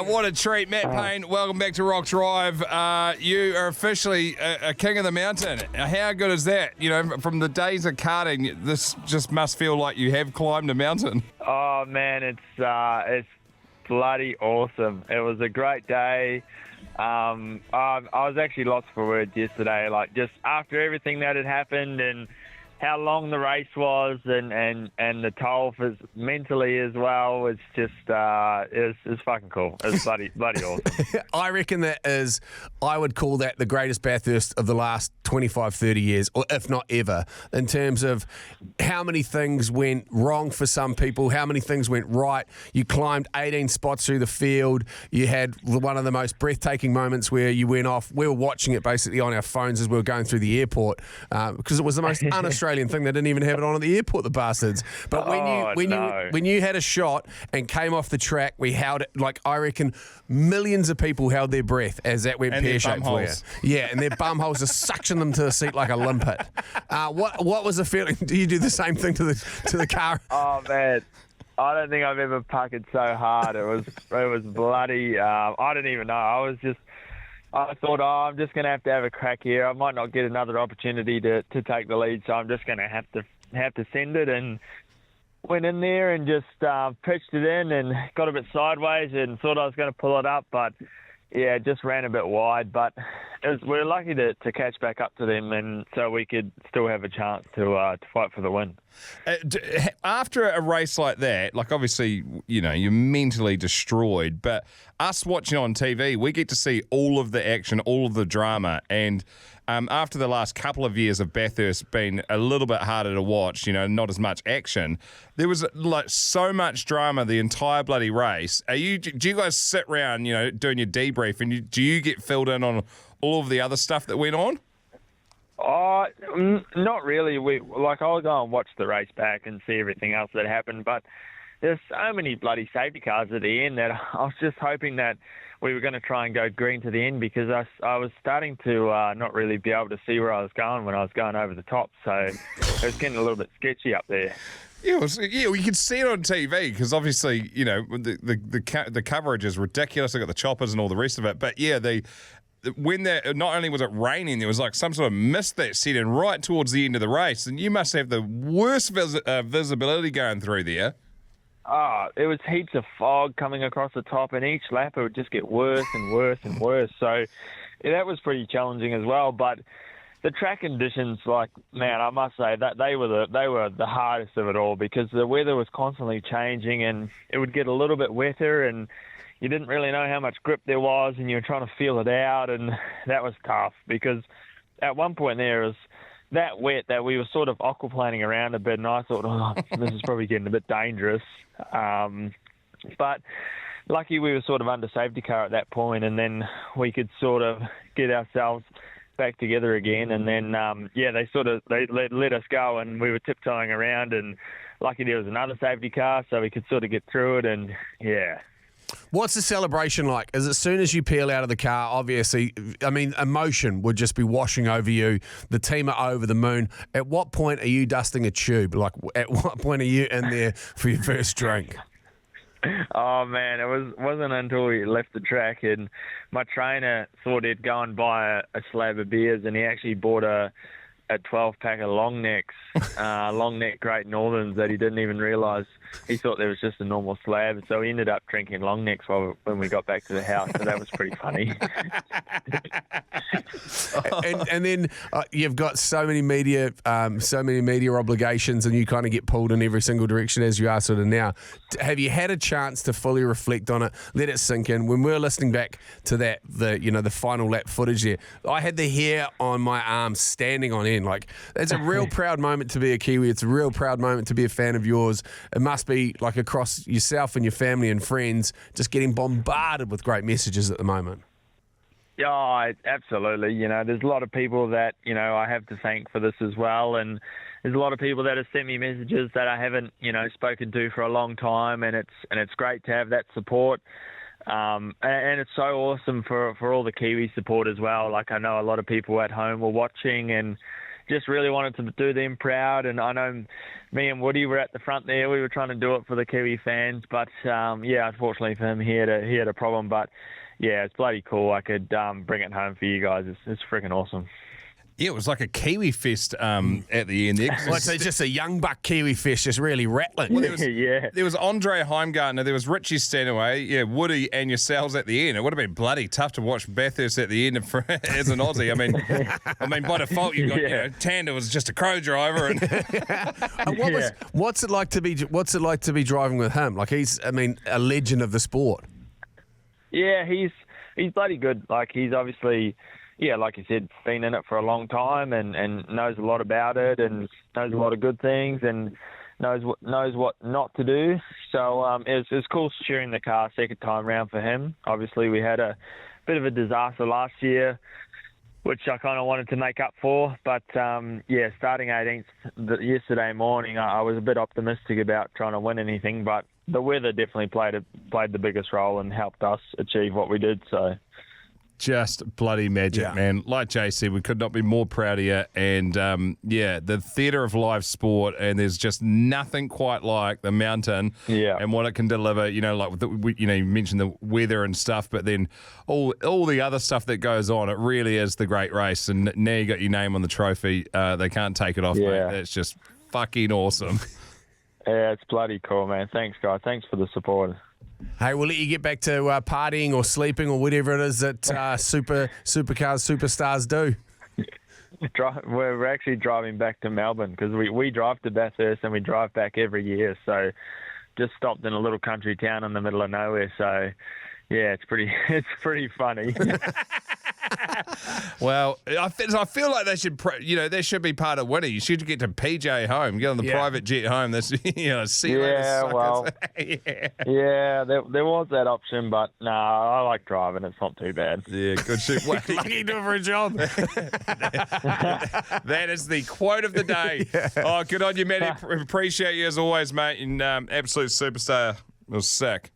what a treat. Matt Payne, welcome back to Rock Drive. You are officially a king of the mountain. How good is that? You know, from the days of karting, this just must feel like you have climbed a mountain. Oh, man, it's bloody awesome. It was a great day. I was actually lost for words yesterday, like just after everything that had happened and how long the race was and the toll for mentally as well. It's just it's fucking cool. It's bloody awesome. I reckon I would call that the greatest Bathurst of the last 25, 30 years, or if not ever, in terms of how many things went wrong for some people, how many things went right. You climbed 18 spots through the field. You had one of the most breathtaking moments where you went off. We were watching it basically on our phones as we were going through the airport because it was the most un-Australian thing. They didn't even have it on at the airport, the bastards. But when you had a shot and came off the track, we held it, like I reckon millions of people held their breath as that went pear-shaped for you. Yeah, and their bum holes are suctioning them to the seat like a limpet. What was the feeling? Do you do the same thing to the car? Oh, man. I don't think I've ever puckered so hard. It was bloody. I didn't even know. I thought, I'm just going to have a crack here. I might not get another opportunity to take the lead, so I'm just going to have to send it. And went in there and just pitched it in and got a bit sideways and thought I was going to pull it up, but yeah, just ran a bit wide. But we were lucky to catch back up to them, and so we could still have a chance to fight for the win. After a race like that, like obviously, you know, you're mentally destroyed, but us watching on TV, we get to see all of the action, all of the drama, and after the last couple of years of Bathurst being a little bit harder to watch, you know, not as much action, there was like so much drama the entire bloody race. Do you guys sit around, you know, doing your debrief, and do you get filled in on all of the other stuff that went on? Oh, not really. I'll go and watch the race back and see everything else that happened, but there's so many bloody safety cars at the end that I was just hoping that we were going to try and go green to the end, because I was starting to not really be able to see where I was going when I was going over the top, so it was getting a little bit sketchy up there. Yeah, you could see it on TV because obviously, you know, the coverage is ridiculous. They got the choppers and all the rest of it, but yeah, not only was it raining, there was like some sort of mist that set in right towards the end of the race, and you must have the worst visibility going through there. Oh, it was heaps of fog coming across the top, and each lap it would just get worse and worse and worse. So yeah, that was pretty challenging as well. But the track conditions, like, man, I must say that they were the hardest of it all, because the weather was constantly changing, and it would get a little bit wetter, and you didn't really know how much grip there was, and you were trying to feel it out, and that was tough, because at one point there it was that wet that we were sort of aquaplaning around a bit, and I thought, this is probably getting a bit dangerous. But lucky we were sort of under safety car at that point, and then we could sort of get ourselves back together again, and then they let us go, and we were tiptoeing around, and lucky there was another safety car so we could sort of get through it, and yeah. What's the celebration like? As soon as you peel out of the car, obviously, I mean, emotion would just be washing over you. The team are over the moon. At what point are you dusting a tube? Like, at what point are you in there for your first drink? Oh, man, it wasn't until we left the track, and my trainer thought he'd go and buy a slab of beers, and he actually bought a 12-pack of long neck Great Northerns that he didn't even realise. He thought there was just a normal slab, so he ended up drinking long necks when we got back to the house, so that was pretty funny. and then you've got so many media obligations, and you kind of get pulled in every single direction as you are sort of now. Have you had a chance to fully reflect on it, let it sink in? When we were listening back to the final lap footage there, I had the hair on my arm standing on end. Like, it's a real proud moment to be a Kiwi. It's a real proud moment to be a fan of yours. It must be like across yourself and your family and friends, just getting bombarded with great messages at the moment. Yeah, absolutely. You know, there's a lot of people that, you know, I have to thank for this as well, and there's a lot of people that have sent me messages that I haven't, you know, spoken to for a long time, and it's great to have that support. And it's so awesome for all the Kiwi support as well. Like, I know a lot of people at home were watching, and just really wanted to do them proud. And I know me and Woody were at the front there. We were trying to do it for the Kiwi fans, but unfortunately for him, he had a problem. But yeah, it's bloody cool. I could bring it home for you guys. It's freaking awesome. Yeah, it was like a Kiwi fest at the end there. Well, it's just a young buck Kiwi fish, just really rattling. Well, Yeah. there was Andre Heimgartner, there was Richie Stanaway, Woody and yourselves at the end. It would have been bloody tough to watch Bathurst at the end as an Aussie. I mean, by default you got Tander was just a crow driver. And What's it like to be driving with him? Like he's a legend of the sport. Yeah, he's bloody good. Like he's obviously. Yeah, like you said, been in it for a long time and knows a lot about it and knows a lot of good things and knows what not to do. So it was cool sharing the car second time round for him. Obviously, we had a bit of a disaster last year, which I kind of wanted to make up for. But, starting 18th yesterday morning, I was a bit optimistic about trying to win anything, but the weather definitely played the biggest role and helped us achieve what we did, so... Just bloody magic, man. Like Jay said, we could not be more proud of you. And, the theatre of live sport, and there's just nothing quite like the mountain and what it can deliver. You mentioned the weather and stuff, but then all the other stuff that goes on, it really is the great race. And now you got your name on the trophy. They can't take it off, mate. It's just fucking awesome. Yeah, it's bloody cool, man. Thanks, guys. Thanks for the support. Hey, we'll let you get back to partying or sleeping or whatever it is that supercars, superstars do. We're actually driving back to Melbourne because we drive to Bathurst and we drive back every year. So just stopped in a little country town in the middle of nowhere. So yeah, it's pretty funny. Well, I feel like they should, they should be part of winning. You should get to PJ home, get on the private jet home. That's, see you later, suckers. Well, there was that option, but no, I like driving. It's not too bad. Yeah, good shit. Well, lucky to for a job. That is the quote of the day. Oh, good on you, Matty. Appreciate you as always, mate. And absolute superstar. It was sick.